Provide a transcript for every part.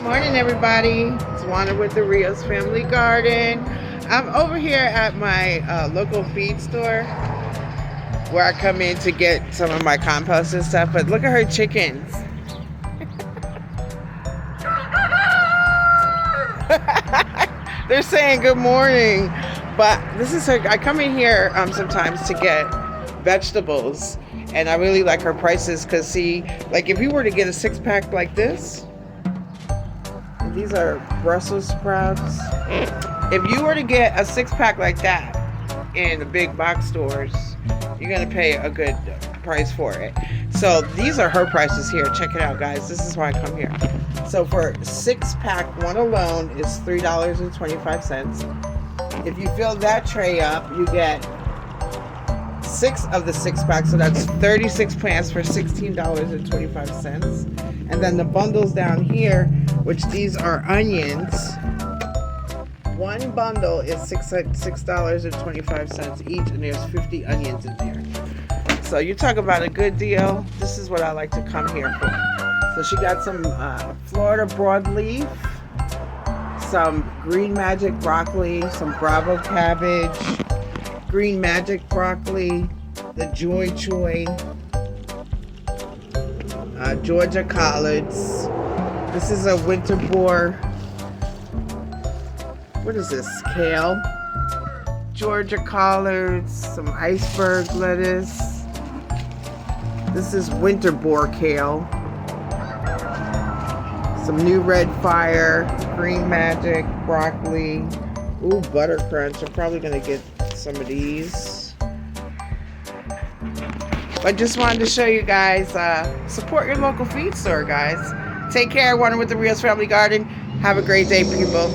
Morning, everybody. It's Wanda with the Rios Family Garden. I'm over here at my local feed store where I come in to get some of my compost and stuff. But look at her chickens. They're saying good morning. But this is her. I come in here sometimes to get vegetables, and I really like her prices because, see, like if you were to get a 6-pack like this. These are Brussels sprouts. If you were to get a 6-pack like that in the big box stores, you're going to pay a good price for it. So these are her prices here. Check it out, guys. This is why I come here. So for 6-pack, one alone is $3.25. If you fill that tray up, you get 6 of the 6-packs. So that's 36 plants for $16.25. And then the bundles down here, which these are onions. One bundle is $6.25 each, and there's 50 onions in there. So you talk about a good deal. This is what I like to come here for. So she got some Florida broadleaf, some Green Magic broccoli, some Bravo cabbage, Green Magic broccoli, the Joy Choy, Georgia collards. This is a winter boar. What is this? Kale. Georgia collards, some iceberg lettuce. This is winter boar kale. Some new red fire, Green Magic broccoli. Ooh, butter crunch. I'm probably gonna get some of these. But just wanted to show you guys, support your local feed store, guys. Take care. Wanda with the Rios Family Garden. Have a great day, people.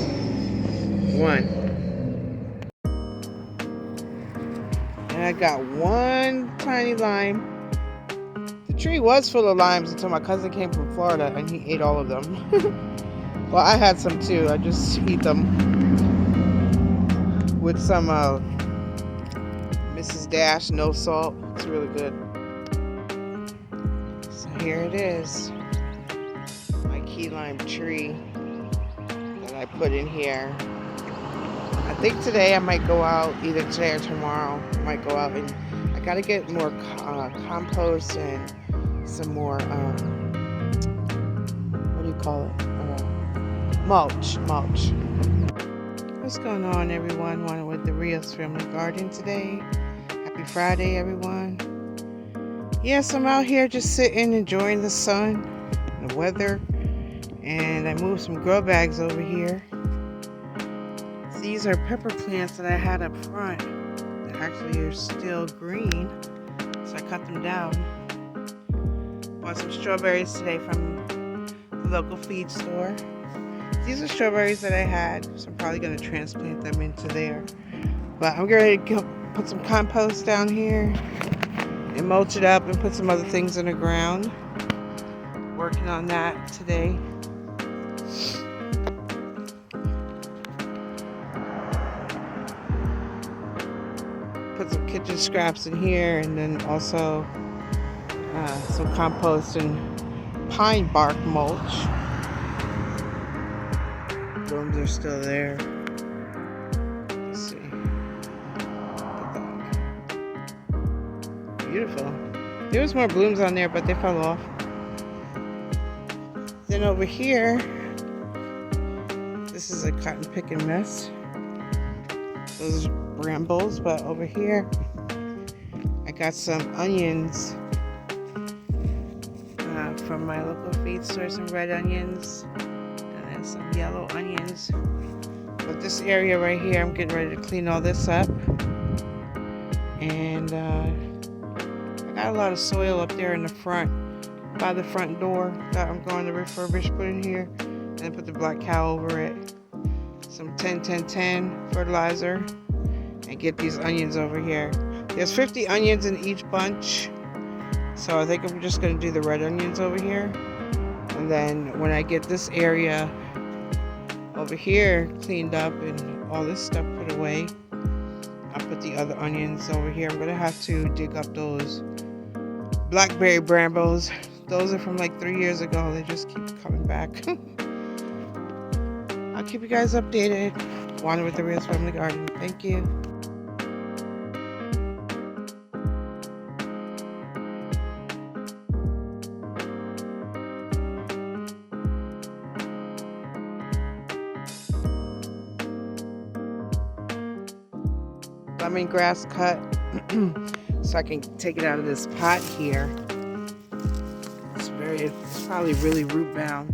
And I got one tiny lime. The tree was full of limes until my cousin came from Florida and he ate all of them. Well, I had some too. I just eat them with some Mrs. Dash no salt. It's really good. So here it is. My key lime tree that I put in here. I think today I might go out, either today or tomorrow. I might go out and I gotta get more compost and some more, what do you call it? Mulch. What's going on, everyone? Wanda with the Rios Family Garden today. Happy Friday, everyone. Yes, I'm out here just sitting, enjoying the sun, the weather, and I moved some grow bags over here. These are pepper plants that I had up front that actually are still green, so I cut them down. Bought some strawberries today from the local feed store. These are strawberries that I had, so I'm probably going to transplant them into there. But I'm ready to go put some compost down here and mulch it up and put some other things in the ground. Working on that today. Put some kitchen scraps in here, and then also some compost and pine bark mulch. Blooms are still there. Let's see. Beautiful. There was more blooms on there, but they fell off. Then over here, this is a cotton picking mess. Those brambles, but over here I got some onions from my local feed store, some red onions and then some yellow onions. But this area right here, I'm getting ready to clean all this up, and I got a lot of soil up there in the front by the front door that I'm going to refurbish, put in here, and put the black cow over it. Some 10-10-10 fertilizer, and get these onions over here. There's 50 onions in each bunch, so I think I'm just going to do the red onions over here, and then when I get this area over here cleaned up and all this stuff put away, I'll put the other onions over here. I'm going to have to dig up those blackberry brambles. Those are from like 3 years ago. They just keep coming back. I'll keep you guys updated. Wander with the Rios Family Garden. Thank you. Lemongrass cut so I can take it out of this pot here. It's probably really root bound,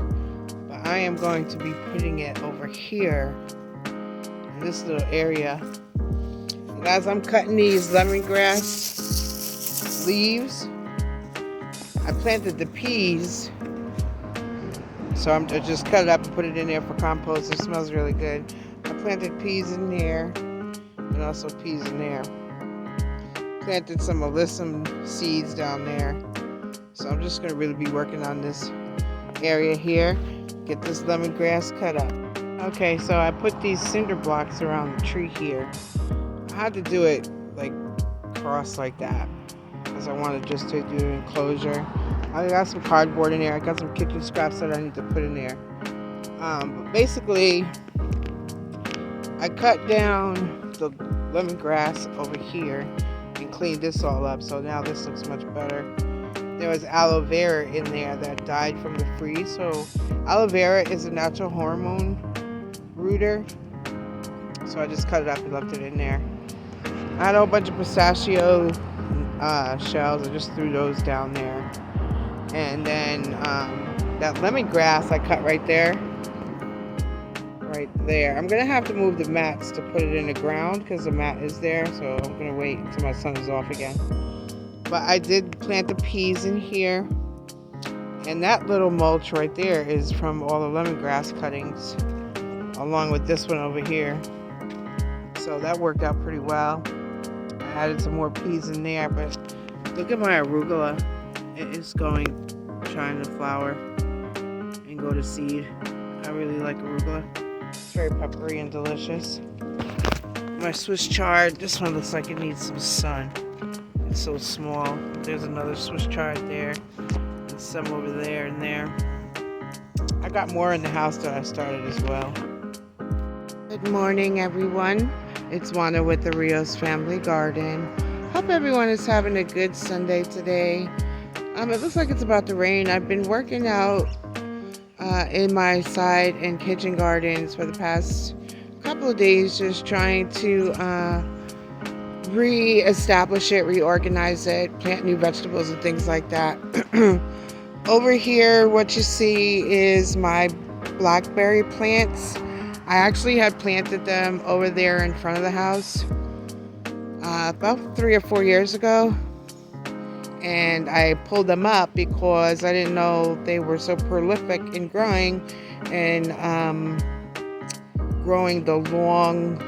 but I am going to be putting it over here in this little area. And as I'm cutting these lemongrass leaves, I planted the peas, so I just cut it up and put it in there for compost. It smells really good. I planted peas in there and also peas in there. Planted some alyssum seeds down there. So I'm just going to really be working on this area here. Get this lemongrass cut up. Okay, so I put these cinder blocks around the tree here. I had to do it like cross like that because I wanted just to do an enclosure. I got some cardboard in there. I got some kitchen scraps that I need to put in there. But basically, I cut down the lemongrass over here and cleaned this all up. So now this looks much better. There was aloe vera in there that died from the freeze. So aloe vera is a natural hormone rooter. So I just cut it up and left it in there. I had a whole bunch of pistachio shells. I just threw those down there. And then that lemongrass I cut right there. Right there. I'm going to have to move the mats to put it in the ground because the mat is there. So I'm going to wait until my son is off again. But I did plant the peas in here. And that little mulch right there is from all the lemongrass cuttings. Along with this one over here. So that worked out pretty well. I added some more peas in there. But look at my arugula. It is trying to flower and go to seed. I really like arugula. It's very peppery and delicious. My Swiss chard, this one looks like it needs some sun. It's so small. There's another Swiss chard there, and some over there and there. I got more in the house that I started as well. Good morning, everyone. It's Wander with the Rios Family Garden. Hope everyone is having a good Sunday today. It looks like it's about to rain. I've been working out in my side and kitchen gardens for the past couple of days, just trying to re-establish it, reorganize it, plant new vegetables and things like that. Over here, what you see is my blackberry plants. I actually had planted them over there in front of the house about 3 or 4 years ago. And I pulled them up because I didn't know they were so prolific in growing and growing the long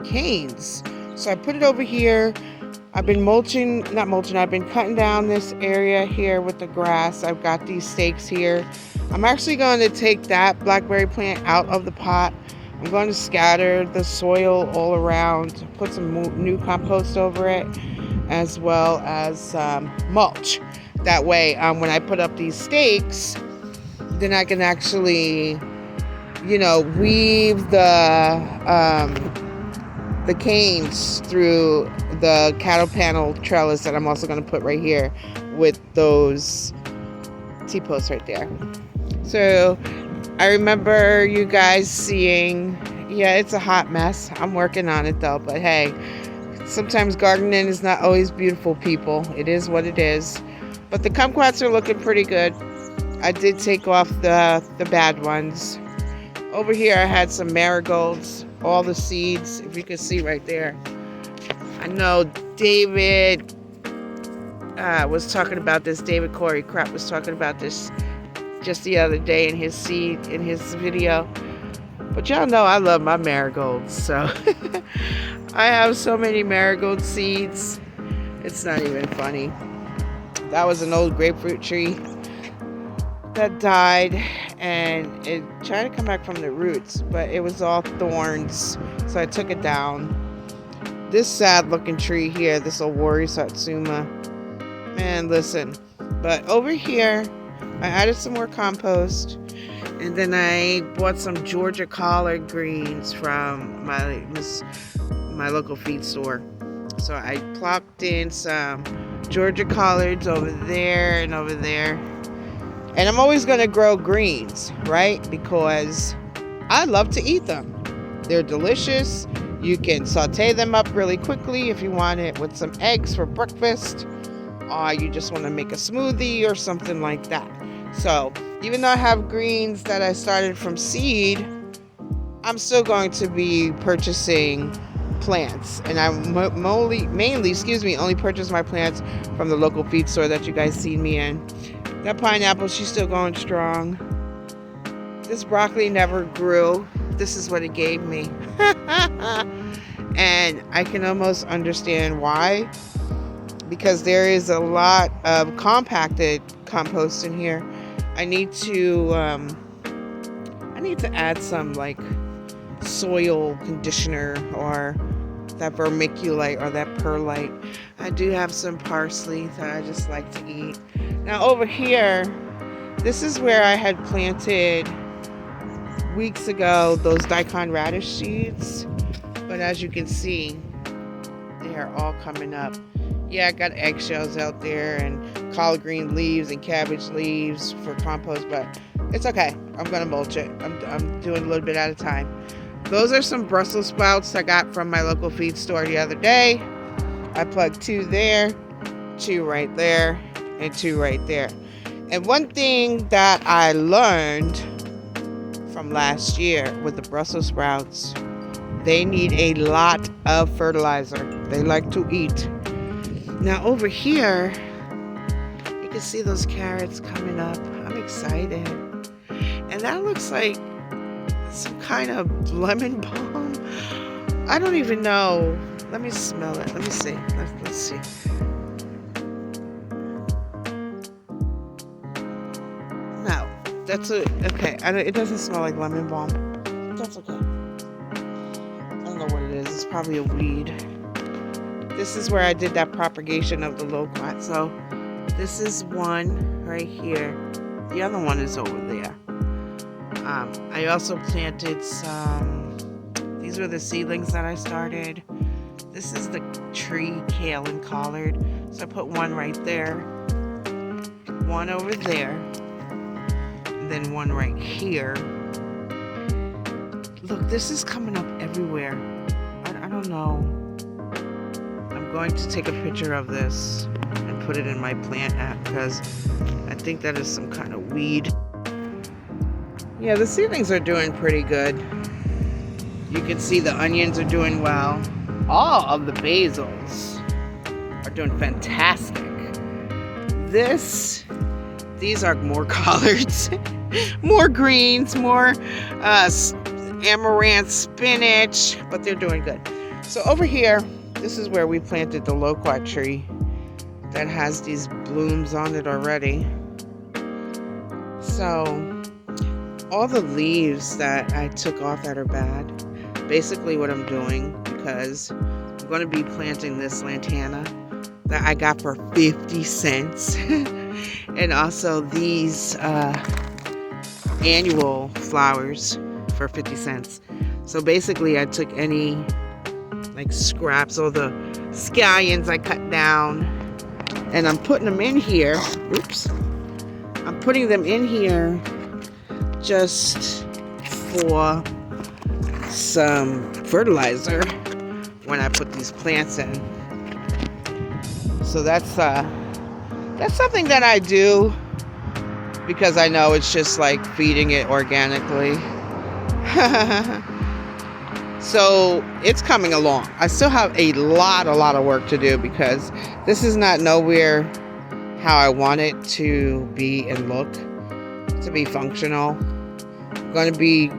canes. So I put it over here. I've been I've been cutting down this area here with the grass. I've got these stakes here. I'm actually going to take that blackberry plant out of the pot. I'm going to scatter the soil all around, put some new compost over it, as well as mulch. That way, when I put up these stakes, then I can actually, weave the canes through the cattle panel trellis that I'm also going to put right here with those T-posts right there. So I remember you guys seeing, it's a hot mess. I'm working on it though, but hey, sometimes gardening is not always beautiful, people. It is what it is. But the kumquats are looking pretty good. I did take off the bad ones. Over here I had some marigolds, all the seeds, if you can see right there. I know David was talking about this. David Corey Crap was talking about this just the other day in his video. But y'all know I love my marigolds, so I have so many marigold seeds. It's not even funny. That was an old grapefruit tree that died, and it tried to come back from the roots, but it was all thorns, so I took it down. This sad looking tree here, this Owari Satsuma, man, listen. But over here I added some more compost, And then I bought some Georgia collard greens from my local feed store. So I plopped in some Georgia collards over there and over there. And I'm always going to grow greens, right? Because I love to eat them. They're delicious. You can saute them up really quickly if you want it with some eggs for breakfast. Or you just want to make a smoothie or something like that. So even though I have greens that I started from seed, I'm still going to be purchasing plants. And I mainly only purchase my plants from the local feed store that you guys see me in. That pineapple, she's still going strong. This broccoli never grew. This is what it gave me. And I can almost understand why. Because there is a lot of compacted compost in here. I need to add some like soil conditioner or that vermiculite or that perlite. I do have some parsley that I just like to eat. Now over here, this is where I had planted weeks ago those daikon radish seeds. But as you can see, they are all coming up. Yeah, I got eggshells out there and collard green leaves and cabbage leaves for compost, but it's okay. I'm gonna mulch it. I'm doing a little bit at a time. Those are some Brussels sprouts I got from my local feed store the other day. I plugged 2 there, 2 right there, and 2 right there. And one thing that I learned from last year with the Brussels sprouts, they need a lot of fertilizer. They like to eat. Now over here, you can see those carrots coming up. I'm excited. And that looks like some kind of lemon balm. I don't even know. Let me smell it. Let me see. Let's see. No, that's okay. It doesn't smell like lemon balm. That's okay. I don't know what it is. It's probably a weed. This is where I did that propagation of the loquat. So this is one right here. The other one is over there. I also planted some, these were the seedlings that I started. This is the tree kale and collard. So I put one right there, one over there, and then one right here. Look, this is coming up everywhere. I don't know. I'm going to take a picture of this and put it in my plant app because I think that is some kind of weed. Yeah, the seedlings are doing pretty good. You can see the onions are doing well. All of the basils are doing fantastic. These are more collards, more greens, more amaranth spinach, but they're doing good. So over here, this is where we planted the loquat tree that has these blooms on it already. So all the leaves that I took off that are bad, basically what I'm doing, because I'm going to be planting this lantana that I got for 50 cents. And also these annual flowers for 50 cents. So basically I took any like scraps or the scallions I cut down and I'm putting them in here. Oops. I'm putting them in here just for some fertilizer when I put these plants in. So that's something that I do because I know it's just like feeding it organically. So it's coming along. I still have a lot of work to do because this is not nowhere how I want it to be and look, to be functional. I'm going to be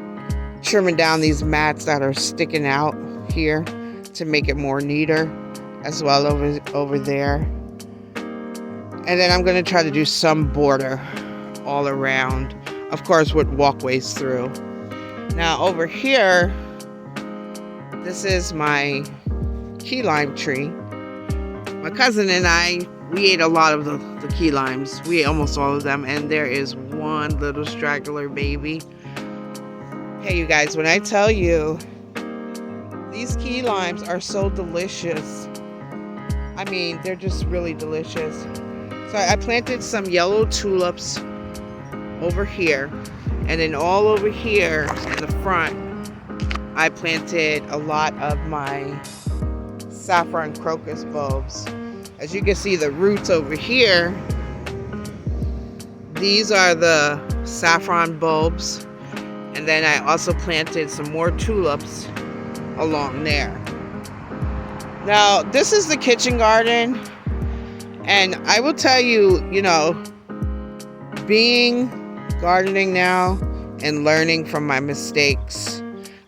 trimming down these mats that are sticking out here to make it more neater as well over there. And then I'm going to try to do some border all around, of course with walkways through. Now over here, this is my key lime tree. My cousin and I, we ate a lot of the key limes. We ate almost all of them, and there is one little straggler baby. Hey, you guys, when I tell you, these key limes are so delicious. I mean, they're just really delicious. So I planted some yellow tulips over here. And then all over here in the front, I planted a lot of my saffron crocus bulbs. As you can see, the roots over here, these are the saffron bulbs. And then I also planted some more tulips along there. Now, this is the kitchen garden. And I will tell you, you know, gardening now and learning from my mistakes,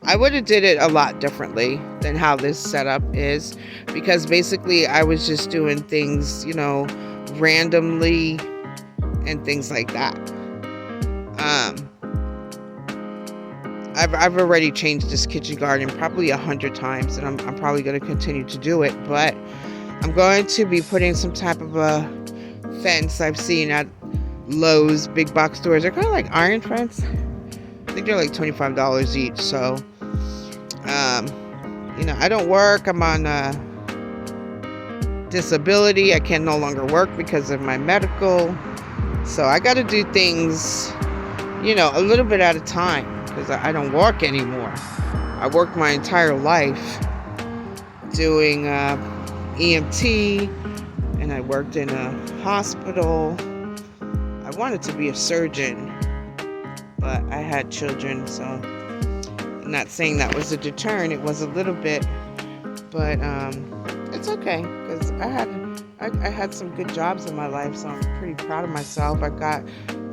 I would have did it a lot differently than how this setup is, because basically I was just doing things, you know, randomly and things like that. I've already changed this kitchen garden probably 100 times, and I'm probably going to continue to do it, but I'm going to be putting some type of a fence I've seen at Lowe's big box stores. They're kind of like iron fence. I think they're like $25 each. So, you know, I don't work. I'm on disability. I can no longer work because of my medical. So I got to do things, you know, a little bit at a time, because I don't work anymore. I worked my entire life doing EMT, and I worked in a hospital. I wanted to be a surgeon, but I had children, so I'm not saying that was a deterrent. It was a little bit, but it's okay, because I had some good jobs in my life, so I'm pretty proud of myself. I got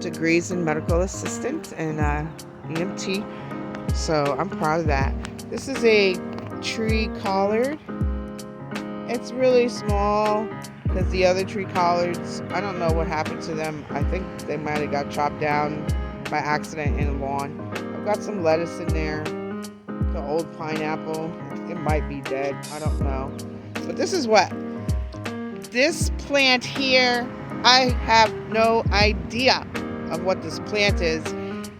degrees in medical assistant and EMT, so I'm proud of that. This is a tree collard. It's really small, because the other tree collards, I don't know what happened to them. I think they might have got chopped down by accident in the lawn. I've got some lettuce in there. The old pineapple, it might be dead. I don't know. But this is what this plant here, I have no idea of what this plant is.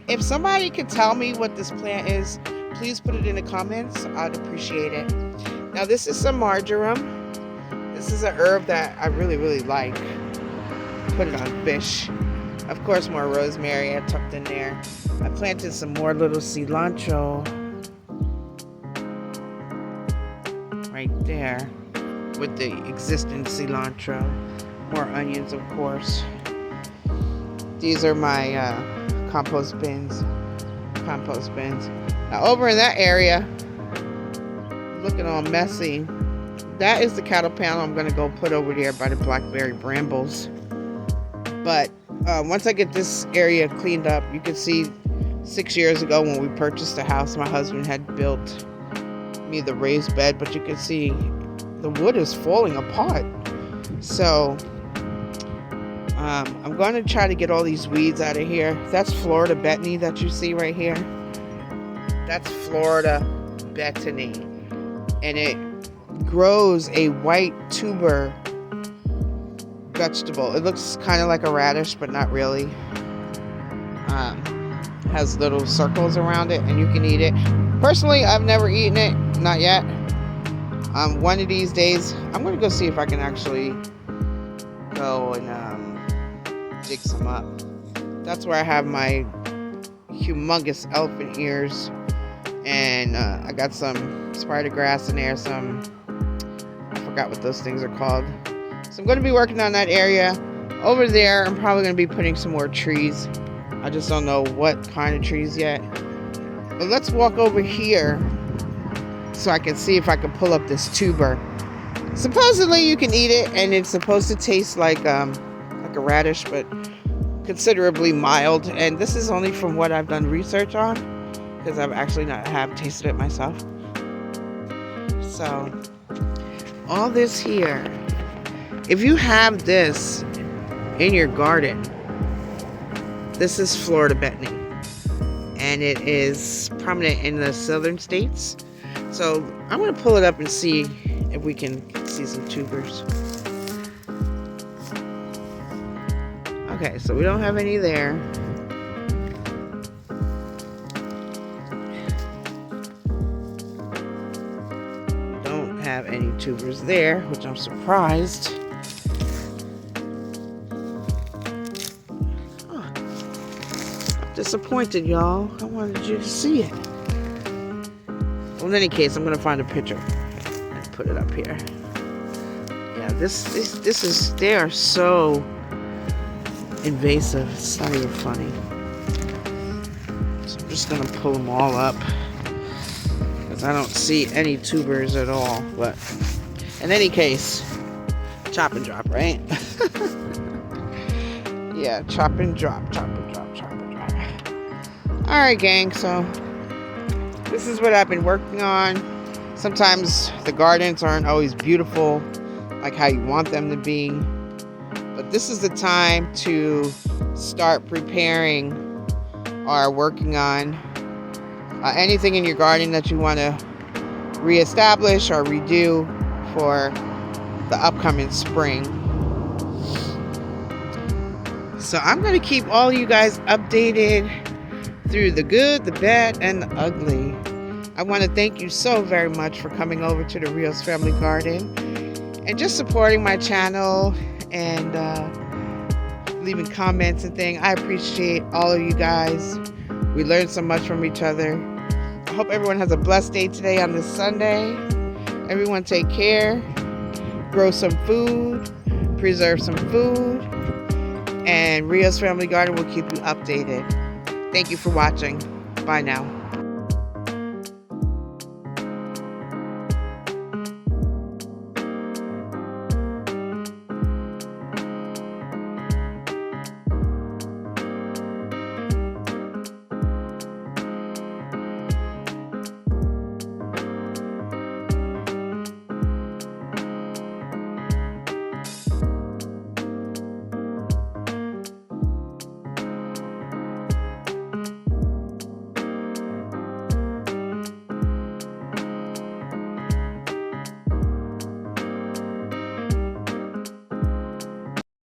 If somebody could tell me what this plant is, please put it in the comments. I'd appreciate it. Now, this is some marjoram. This is an herb that I really, really like. Put it on fish. Of course, more rosemary I tucked in there. I planted some more little cilantro right there with the existing cilantro. More onions, of course. These are my compost bins. Now, over in that area, looking all messy, that is the cattle panel I'm going to go put over there by the blackberry brambles. But once I get this area cleaned up, you can see 6 years ago when we purchased the house, my husband had built me the raised bed, but you can see the wood is falling apart. So I'm going to try to get all these weeds out of here. That's Florida Bethany that you see right here. That's Florida Bethany. And it grows a white tuber vegetable. It looks kind of like a radish, but not really. Has little circles around it, and you can eat it. Personally, I've never eaten it, not yet. One of these days, I'm going to go see if I can actually go and dig some up. That's where I have my humongous elephant ears, and I got some spider grass in there, I forgot what those things are called. So I'm going to be working on that area. Over there, I'm probably going to be putting some more trees. I just don't know what kind of trees yet. But let's walk over here so I can see if I can pull up this tuber. Supposedly you can eat it, and it's supposed to taste like a radish, but considerably mild. And this is only from what I've done research on, because I've actually not have tasted it myself. So all this here, if you have this in your garden, this is Florida Bethany, and it is prominent in the southern states. So I'm going to pull it up and see if we can see some tubers. Okay, so we don't have any there. have any tubers there, which I'm surprised. Disappointed, y'all. I wanted you to see it. Well, in any case, I'm gonna find a picture and put it up here. Yeah, this is, they are so invasive. It's not even funny. So I'm just gonna pull them all up because I don't see any tubers at all. But in any case, chop and drop, right? Yeah, chop and drop, chop and drop, chop and drop. All right, gang. So this is what I've been working on. Sometimes the gardens aren't always beautiful like how you want them to be, but this is the time to start preparing or working on anything in your garden that you want to reestablish or redo for the upcoming spring. So I'm going to keep all you guys updated through the good, the bad, and the ugly. I want to thank you so very much for coming over to the Rios Family Garden and just supporting my channel and leaving comments and things. I appreciate all of you guys. We learned so much from each other. I hope everyone has a blessed day today on this Sunday. Everyone take care. Grow some food. Preserve some food. And Rios Family Garden will keep you updated. Thank you for watching. Bye now.